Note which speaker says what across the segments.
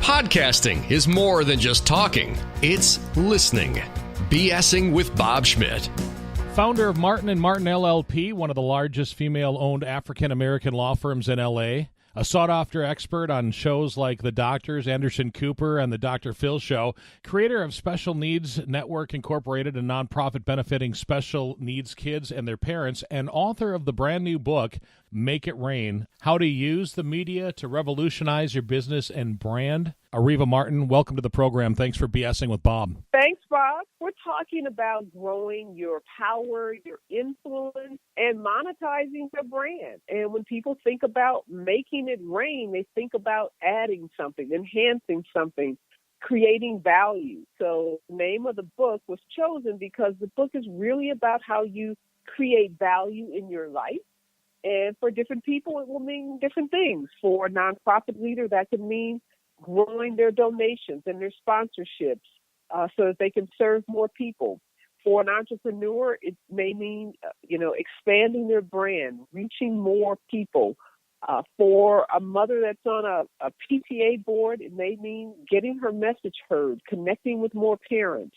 Speaker 1: Podcasting is more than just talking. It's listening. BSing with Bob Schmidt.
Speaker 2: Founder of Martin & Martin LLP, one of the largest female-owned African-American law firms in L.A., a sought-after expert on shows like The Doctors, Anderson Cooper, and The Dr. Phil Show, creator of Special Needs Network Incorporated, a nonprofit benefiting special needs kids and their parents, and author of the brand new book, Make It Rain, How to Use the Media to Revolutionize Your Business and Brand. Areva Martin, welcome to the program. Thanks for BSing with Bob.
Speaker 3: Thanks, Bob. We're talking about growing your power, your influence, and monetizing your brand. And when people think about making it rain, they think about adding something, enhancing something, creating value. So the name of the book was chosen because the book is really about how you create value in your life. And for different people, it will mean different things. For a nonprofit leader, that could mean growing their donations and their sponsorships so that they can serve more people. For an entrepreneur, it may mean, expanding their brand, reaching more people. For a mother that's on a PTA board, it may mean getting her message heard, connecting with more parents.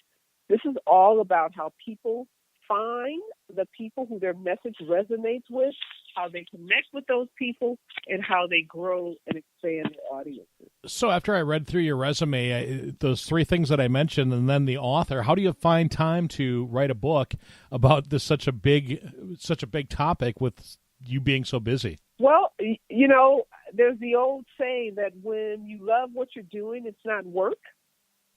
Speaker 3: This is all about how people find the people who their message resonates with, how they connect with those people, and how they grow and expand their audiences.
Speaker 2: So after I read through your resume, those three things that I mentioned, and then the author, how do you find time to write a book about this such a big topic with you being so busy?
Speaker 3: Well, there's the old saying that when you love what you're doing, it's not work.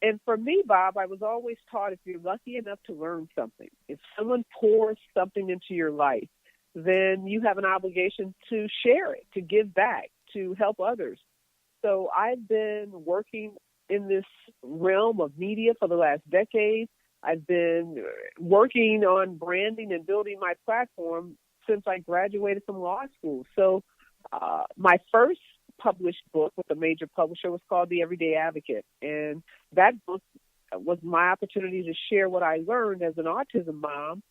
Speaker 3: And for me, Bob, I was always taught if you're lucky enough to learn something, if someone pours something into your life, then you have an obligation to share it, to give back, to help others. So I've been working in this realm of media for the last decade. I've been working on branding and building my platform since I graduated from law school. So my first published book with a major publisher was called The Everyday Advocate. And that book was my opportunity to share what I learned as an autism mom,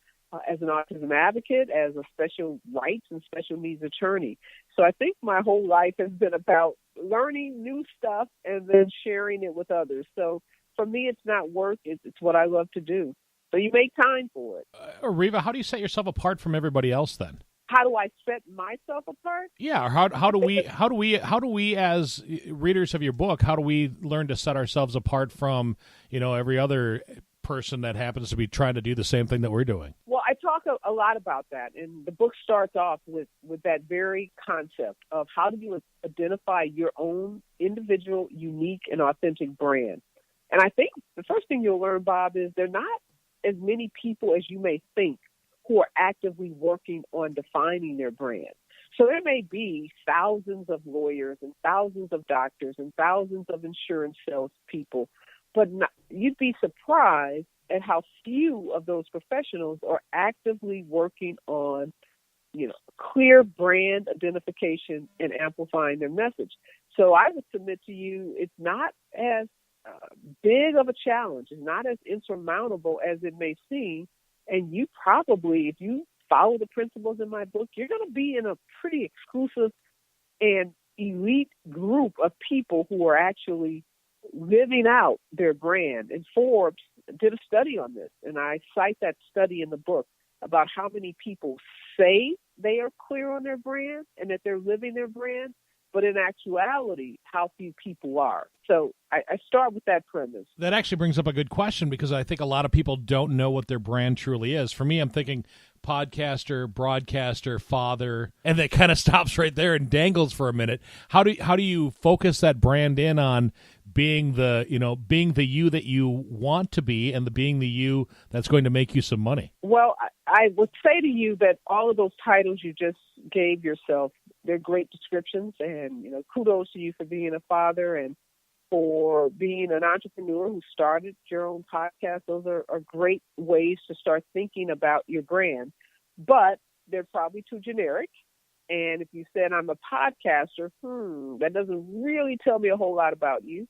Speaker 3: as an autism advocate, as a special rights and special needs attorney. So I think my whole life has been about learning new stuff and then sharing it with others. So for me, it's not work. It's what I love to do. So you make time for it.
Speaker 2: Areva, how do you set yourself apart from everybody else then?
Speaker 3: How do I set myself apart?
Speaker 2: Yeah, how do we as readers of your book, how do we learn to set ourselves apart from, every other person that happens to be trying to do the same thing that we're doing?
Speaker 3: Well, I talk a lot about that, and the book starts off with that very concept of how do you identify your own individual, unique, and authentic brand. And I think the first thing you'll learn, Bob, is there are not as many people as you may think who are actively working on defining their brand. So there may be thousands of lawyers and thousands of doctors and thousands of insurance salespeople, but you'd be surprised at how few of those professionals are actively working on, clear brand identification and amplifying their message. So I would submit to you, it's not as big of a challenge. It's not as insurmountable as it may seem. And you probably, if you follow the principles in my book, you're going to be in a pretty exclusive and elite group of people who are actually living out their brand. And Forbes did a study on this, and I cite that study in the book about how many people say they are clear on their brand and that they're living their brand, but in actuality, how few people are. So I start with that premise.
Speaker 2: That actually brings up a good question because I think a lot of people don't know what their brand truly is. For me, I'm thinking podcaster, broadcaster, father, and that kind of stops right there and dangles for a minute. How do you focus that brand in on being the you that you want to be and being the you that's going to make you some money?
Speaker 3: Well, I would say to you that all of those titles you just gave yourself, they're great descriptions, and kudos to you for being a father and for being an entrepreneur who started your own podcast. Those are great ways to start thinking about your brand, but they're probably too generic. And if you said I'm a podcaster, that doesn't really tell me a whole lot about you.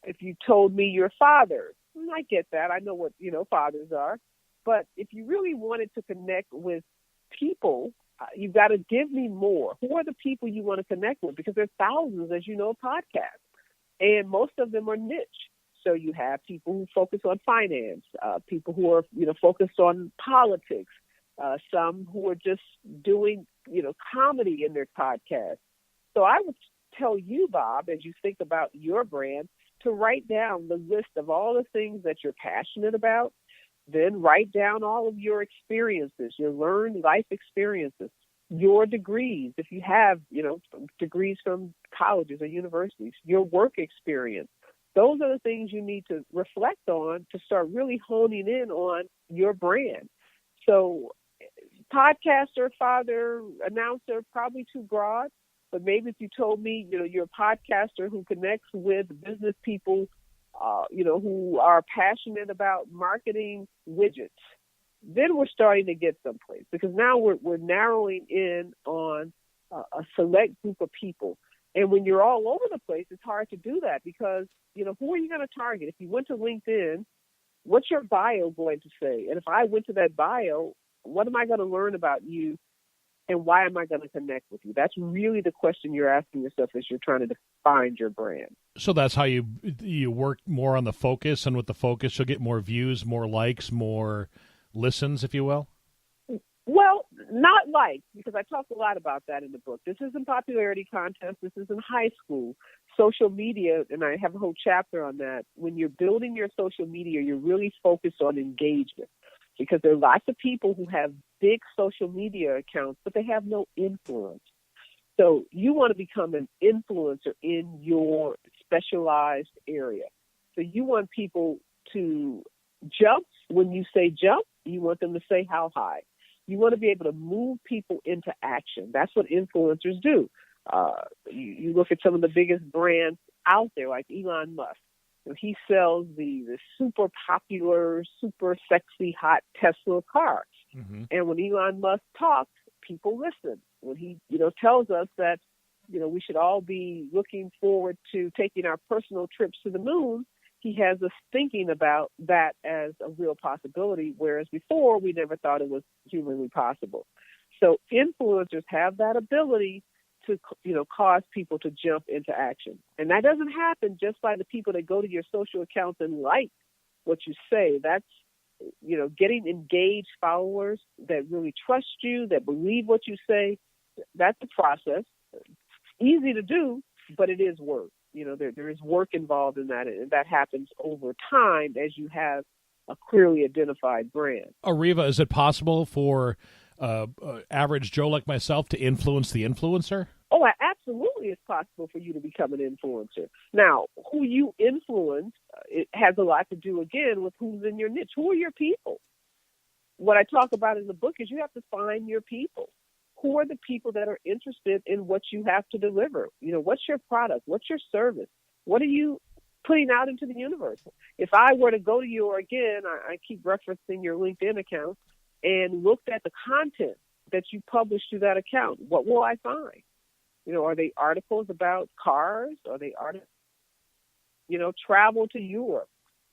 Speaker 3: If you told me you're a father, I get that. I know what fathers are. But if you really wanted to connect with people, you've got to give me more. Who are the people you want to connect with? Because there are thousands, as you know, podcasts. and most of them are niche. So you have people who focus on finance, people who are, focused on politics, some who are just doing, comedy in their podcast. So I would tell you, Bob, as you think about your brand, to write down the list of all the things that you're passionate about, then write down all of your experiences, your learned life experiences, your degrees, if you have, degrees from colleges or universities, your work experience. Those are the things you need to reflect on to start really honing in on your brand. So podcaster, father, announcer, probably too broad. But maybe if you told me, you're a podcaster who connects with business people, who are passionate about marketing widgets, then we're starting to get someplace, because now we're narrowing in on a select group of people. And when you're all over the place, it's hard to do that because, who are you going to target? If you went to LinkedIn, what's your bio going to say? And if I went to that bio, what am I going to learn about you? And why am I going to connect with you? That's really the question you're asking yourself as you're trying to define your brand.
Speaker 2: So that's how you work more on the focus, and with the focus, you'll get more views, more likes, more listens, if you will?
Speaker 3: Well, not likes, because I talk a lot about that in the book. This isn't popularity contest. This isn't high school. Social media, and I have a whole chapter on that. When you're building your social media, you're really focused on engagement, because there are lots of people who have big social media accounts, but they have no influence. So you want to become an influencer in your specialized area. So you want people to jump. When you say jump, you want them to say how high. You want to be able to move people into action. That's what influencers do. You look at some of the biggest brands out there, like Elon Musk. He sells the super popular, super sexy, hot Tesla cars. Mm-hmm. And when Elon Musk talks, people listen. When he, tells us that, we should all be looking forward to taking our personal trips to the moon, he has us thinking about that as a real possibility, whereas before we never thought it was humanly possible. So influencers have that ability to, cause people to jump into action. And that doesn't happen just by the people that go to your social accounts and like what you say. That's, getting engaged followers that really trust you, that believe what you say. That's a process. Easy to do, but it is work. There is work involved in that, and that happens over time as you have a clearly identified brand.
Speaker 2: Areva, is it possible for average Joe like myself to influence the influencer?
Speaker 3: Oh, absolutely, it's possible for you to become an influencer. Now, who you influence, it has a lot to do, again, with who's in your niche. Who are your people? What I talk about in the book is you have to find your people. Who are the people that are interested in what you have to deliver? What's your product? What's your service? What are you putting out into the universe? If I were to go to you, or again, I keep referencing your LinkedIn account, and looked at the content that you publish to that account, what will I find? Are they articles about cars? Are they articles, travel to Europe?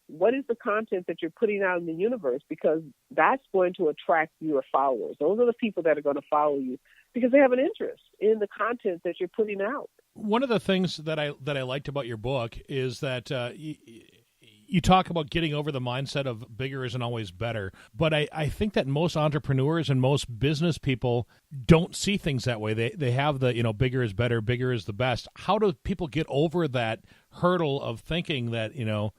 Speaker 3: What is the content that you're putting out in the universe? Because that's going to attract your followers. Those are the people that are going to follow you because they have an interest in the content that you're putting out.
Speaker 2: One of the things that I liked about your book is that you talk about getting over the mindset of bigger isn't always better. But I think that most entrepreneurs and most business people don't see things that way. They have the, bigger is better, bigger is the best. How do people get over that hurdle of thinking that,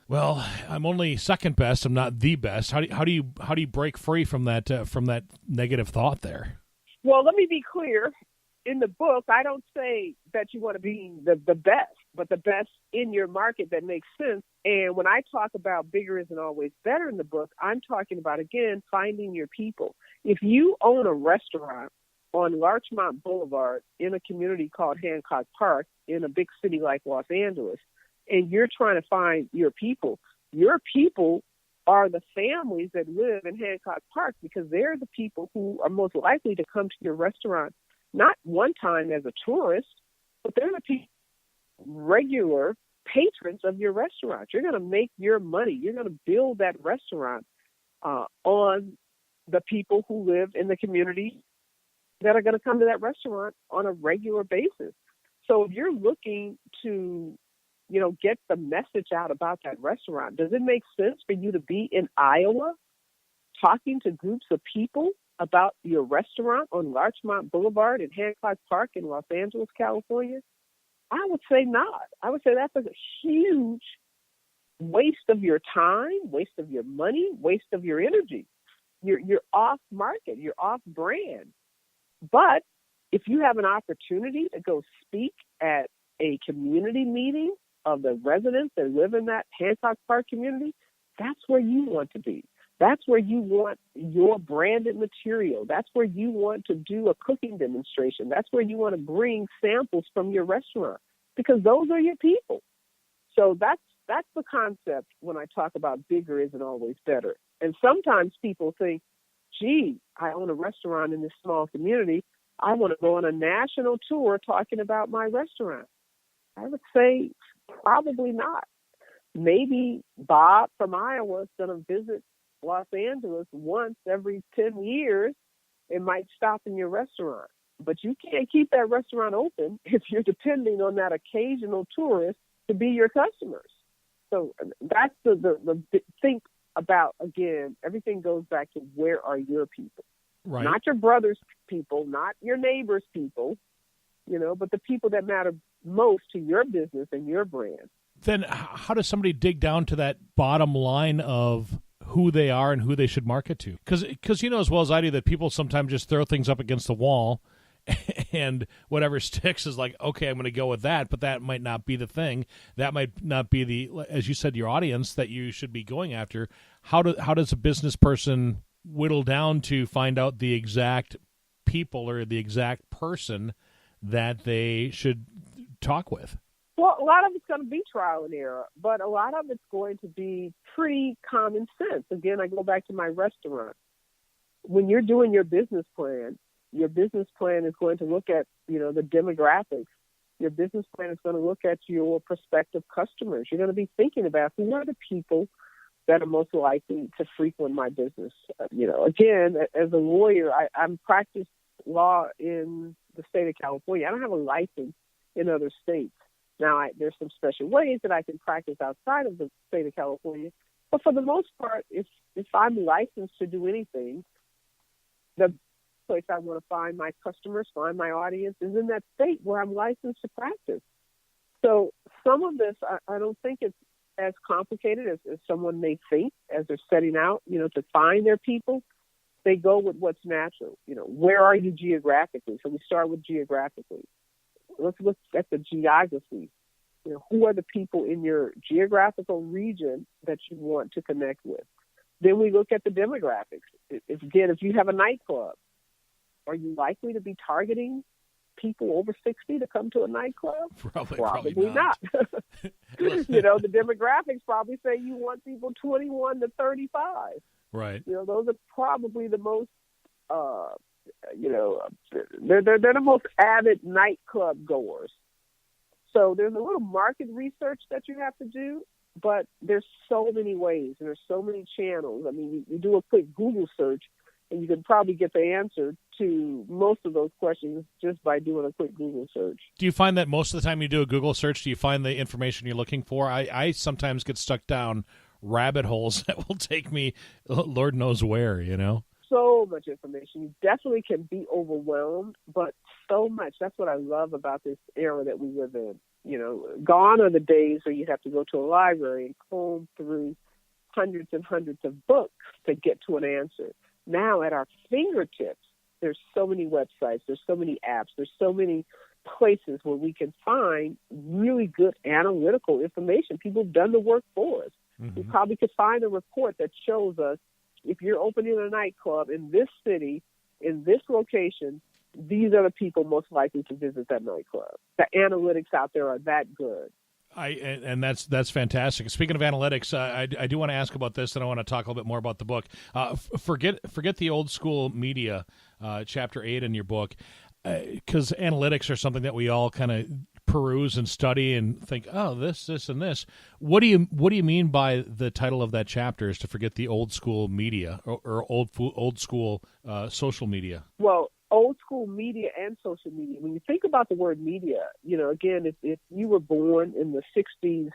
Speaker 2: well, I'm only second best, I'm not the best? How do you break free from that negative thought there?
Speaker 3: Well, let me be clear. In the book, I don't say that you want to be the best, but the best in your market that makes sense. And when I talk about bigger isn't always better in the book, I'm talking about, again, finding your people. If you own a restaurant on Larchmont Boulevard in a community called Hancock Park in a big city like Los Angeles, and you're trying to find your people are the families that live in Hancock Park, because they're the people who are most likely to come to your restaurant not one time as a tourist, but they're the people, regular patrons of your restaurant. You're going to make your money. You're going to build that restaurant on the people who live in the community that are going to come to that restaurant on a regular basis. So if you're looking to get the message out about that restaurant? Does it make sense for you to be in Iowa talking to groups of people about your restaurant on Larchmont Boulevard in Hancock Park in Los Angeles, California? I would say not. I would say that's a huge waste of your time, waste of your money, waste of your energy. You're off market, you're off brand. But if you have an opportunity to go speak at a community meeting of the residents that live in that Hancock Park community, that's where you want to be. That's where you want your branded material. That's where you want to do a cooking demonstration. That's where you want to bring samples from your restaurant, because those are your people. So that's the concept when I talk about bigger isn't always better. And sometimes people think, gee, I own a restaurant in this small community. I want to go on a national tour talking about my restaurant. I would say probably not. Maybe Bob from Iowa is going to visit Los Angeles once every 10 years and might stop in your restaurant. But you can't keep that restaurant open if you're depending on that occasional tourist to be your customers. So that's the think about, again, everything goes back to where are your people?
Speaker 2: Right.
Speaker 3: Not your brother's people, not your neighbor's people, but the people that matter most to your business and your brand.
Speaker 2: Then how does somebody dig down to that bottom line of who they are and who they should market to? Because you know as well as I do that people sometimes just throw things up against the wall and whatever sticks is like, okay, I'm going to go with that, but that might not be the thing. That might not be the, as you said, your audience that you should be going after. How does a business person whittle down to find out the exact people or the exact person that they should talk with?
Speaker 3: Well, a lot of it's going to be trial and error, but a lot of it's going to be pretty common sense. Again, I go back to my restaurant. When you're doing your business plan is going to look at, the demographics. Your business plan is going to look at your prospective customers. You're going to be thinking about who are the people that are most likely to frequent my business. Again, as a lawyer, I'm practiced law in the state of California. I don't have a license in other states. Now, there's some special ways that I can practice outside of the state of California. But for the most part, if I'm licensed to do anything, the place I want to find my customers, find my audience, is in that state where I'm licensed to practice. So some of this, I don't think it's as complicated as someone may think as they're setting out, to find their people. They go with what's natural. Where are you geographically? So we start with geographically. Let's look at the geography. Who are the people in your geographical region that you want to connect with? Then we look at the demographics. If you have a nightclub, are you likely to be targeting people over 60 to come to a nightclub? Probably not. The demographics probably say you want people 21 to 35.
Speaker 2: Right.
Speaker 3: Those are probably the most they're the most avid nightclub goers. So there's a little market research that you have to do, but there's so many ways and there's so many channels. I mean, you do a quick Google search and you can probably get the answer to most of those questions just by doing a quick Google search.
Speaker 2: Do you find that most of the time you do a Google search, do you find the information you're looking for? I sometimes get stuck down rabbit holes that will take me Lord knows where, So
Speaker 3: much information. You definitely can be overwhelmed, but so much. That's what I love about this era that we live in. Gone are the days where you have to go to a library and comb through hundreds and hundreds of books to get to an answer. Now at our fingertips, there's so many websites, there's so many apps, there's so many places where we can find really good analytical information. People have done the work for us. Mm-hmm. We probably could find a report that shows us if you're opening a nightclub in this city, in this location, these are the people most likely to visit that nightclub. The analytics out there are that good.
Speaker 2: And that's fantastic. Speaking of analytics, I do want to ask about this, and I want to talk a little bit more about the book. Forget the old school media, chapter 8 in your book, because analytics are something that we all kind of peruse and study and think, oh, this, and this. What do you mean by the title of that chapter is to forget the old school media or old school social media?
Speaker 3: Well, old school media and social media. When you think about the word media, again, if you were born in the 60s,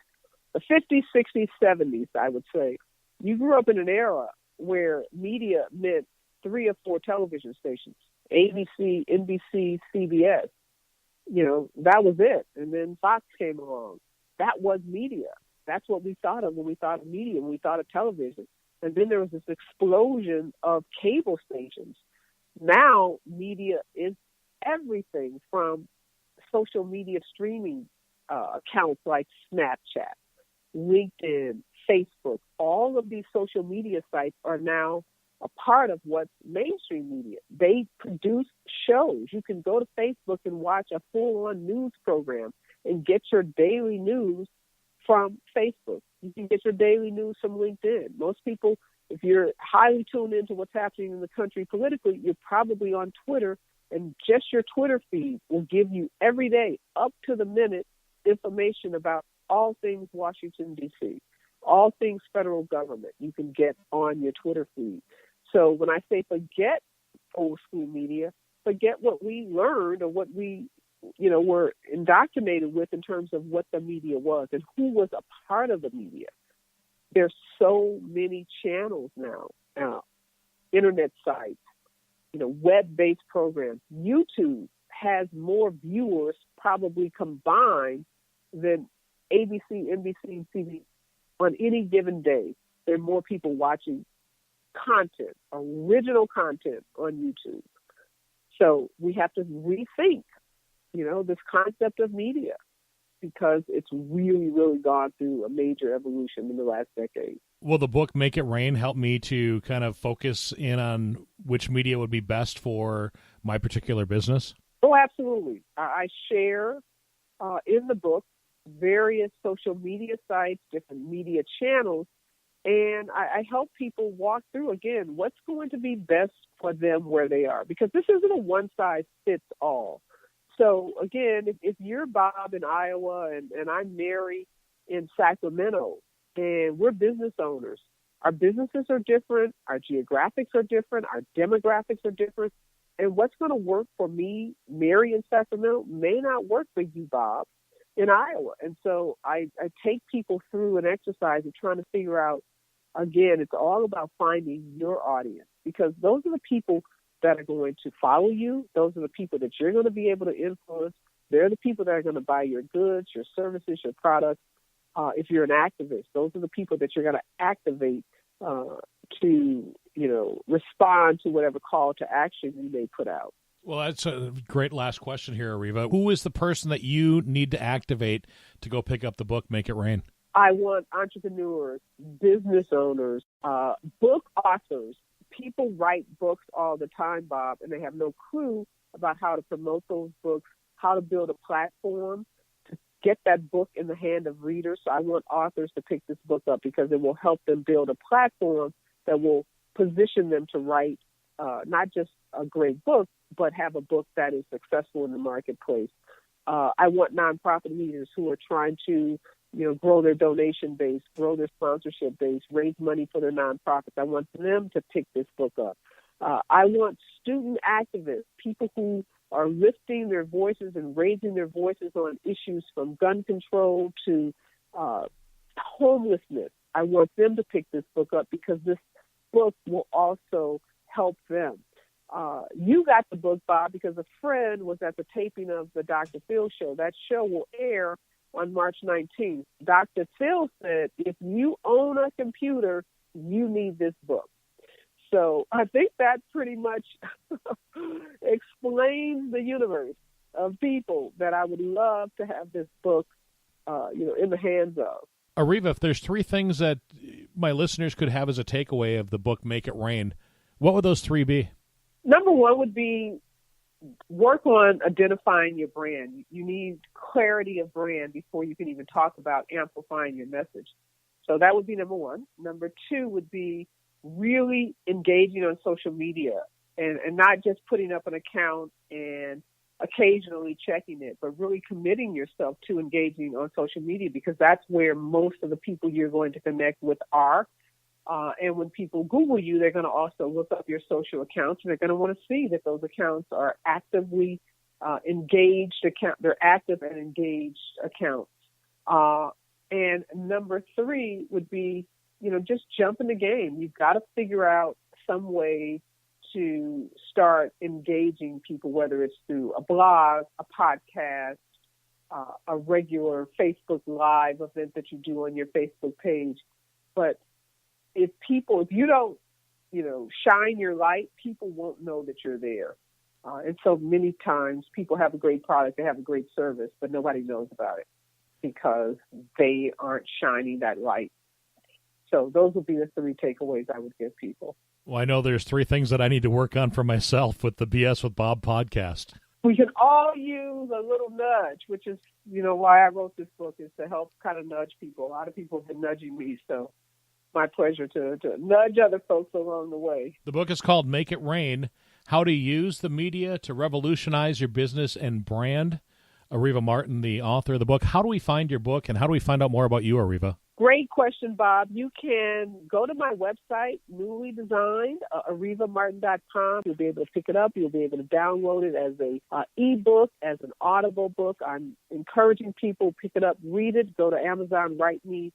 Speaker 3: the 50s, 60s, 70s, I would say, you grew up in an era where media meant 3 or 4 television stations, ABC, NBC, CBS. That was it. And then Fox came along. That was media. That's what we thought of when we thought of media, when we thought of television. And then there was this explosion of cable stations. Now, media is everything from social media streaming accounts like Snapchat, LinkedIn, Facebook. All of these social media sites are now a part of what's mainstream media. They produce shows. You can go to Facebook and watch a full-on news program and get your daily news from Facebook. You can get your daily news from LinkedIn. Most people, if you're highly tuned into what's happening in the country politically, you're probably on Twitter, and just your Twitter feed will give you every day, up to the minute, information about all things Washington, D.C., all things federal government you can get on your Twitter feed. So when I say forget old school media, forget what we learned or what we were indoctrinated with in terms of what the media was and who was a part of the media. There's so many channels now, internet sites, web-based programs. YouTube has more viewers probably combined than ABC, NBC, and CBS on any given day. There are more people watching content, original content on YouTube. So we have to rethink, this concept of media, because it's really, really gone through a major evolution in the last decade.
Speaker 2: Will the book Make It Rain help me to kind of focus in on which media would be best for my particular business?
Speaker 3: Oh, absolutely. I share in the book various social media sites, different media channels, and I help people walk through, again, what's going to be best for them where they are, because this isn't a one-size-fits-all. So, again, if you're Bob in Iowa and I'm Mary in Sacramento, and we're business owners, our businesses are different, our geographics are different, our demographics are different, and what's going to work for me, Mary in Sacramento, may not work for you, Bob, in Iowa. And so I take people through an exercise of trying to figure out, again, it's all about finding your audience, because those are the people that are going to follow you. Those are the people that you're going to be able to influence. They're the people that are going to buy your goods, your services, your products. If you're an activist, those are the people that you're going to activate to, respond to whatever call to action you may put out.
Speaker 2: Well, that's a great last question here, Areva. Who is the person that you need to activate to go pick up the book, Make It Rain?
Speaker 3: I want entrepreneurs, business owners, book authors. People write books all the time, Bob, and they have no clue about how to promote those books, how to build a platform to get that book in the hand of readers. So I want authors to pick this book up because it will help them build a platform that will position them to write not just a great book, but have a book that is successful in the marketplace. I want nonprofit leaders who are trying to grow their donation base, grow their sponsorship base, raise money for their nonprofits. I want them to pick this book up. I want student activists, people who are lifting their voices and raising their voices on issues from gun control to homelessness. I want them to pick this book up because this book will also help them. You got the book, Bob, because a friend was at the taping of the Dr. Phil show. That show will air on March 19th. Dr. Phil said, if you own a computer, you need this book. So I think that pretty much explains the universe of people that I would love to have this book, in the hands of.
Speaker 2: Areva, if there's 3 things that my listeners could have as a takeaway of the book Make It Rain, what would those 3 be?
Speaker 3: Number 1 would be work on identifying your brand. You need clarity of brand before you can even talk about amplifying your message. So that would be number 1. Number 2 would be really engaging on social media and not just putting up an account and occasionally checking it, but really committing yourself to engaging on social media, because that's where most of the people you're going to connect with are. And when people Google you, they're going to also look up your social accounts, and they're going to want to see that those accounts are actively engaged They're active and engaged accounts. And number 3 would be, just jump in the game. You've got to figure out some way to start engaging people, whether it's through a blog, a podcast, a regular Facebook Live event that you do on your Facebook page. But if you don't, shine your light, people won't know that you're there. And so many times people have a great product, they have a great service, but nobody knows about it because they aren't shining that light. So those would be the 3 takeaways I would give people.
Speaker 2: Well, I know there's 3 things that I need to work on for myself with the BS with Bob podcast.
Speaker 3: We can all use a little nudge, which is, why I wrote this book, is to help kind of nudge people. A lot of people have been nudging me, so my pleasure to nudge other folks along the way.
Speaker 2: The book is called Make It Rain, How to Use the Media to Revolutionize Your Business and Brand. Areva Martin, the author of the book. How do we find your book, and how do we find out more about you, Areva?
Speaker 3: Great question, Bob. You can go to my website, newly designed, arevamartin.com. You'll be able to pick it up. You'll be able to download it as an ebook, as an Audible book. I'm encouraging people, pick it up, read it, go to Amazon, write me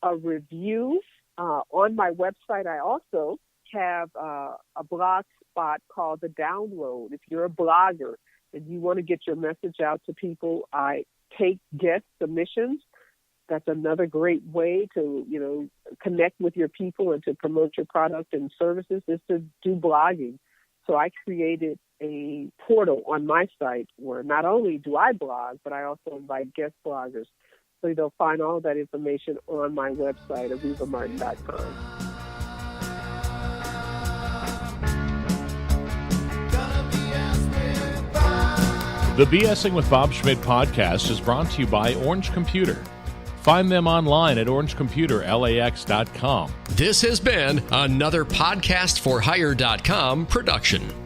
Speaker 3: a review. On my website, I also have a blog spot called The Download. If you're a blogger and you want to get your message out to people, I take guest submissions. That's another great way to, connect with your people and to promote your product and services, is to do blogging. So I created a portal on my site where not only do I blog, but I also invite guest bloggers. So they'll find all that information on my website, arevamartin.com.
Speaker 2: The BSing with Bob Schmidt podcast is brought to you by Orange Computer. Find them online at orangecomputerlax.com.
Speaker 1: This has been another podcastforhire.com production.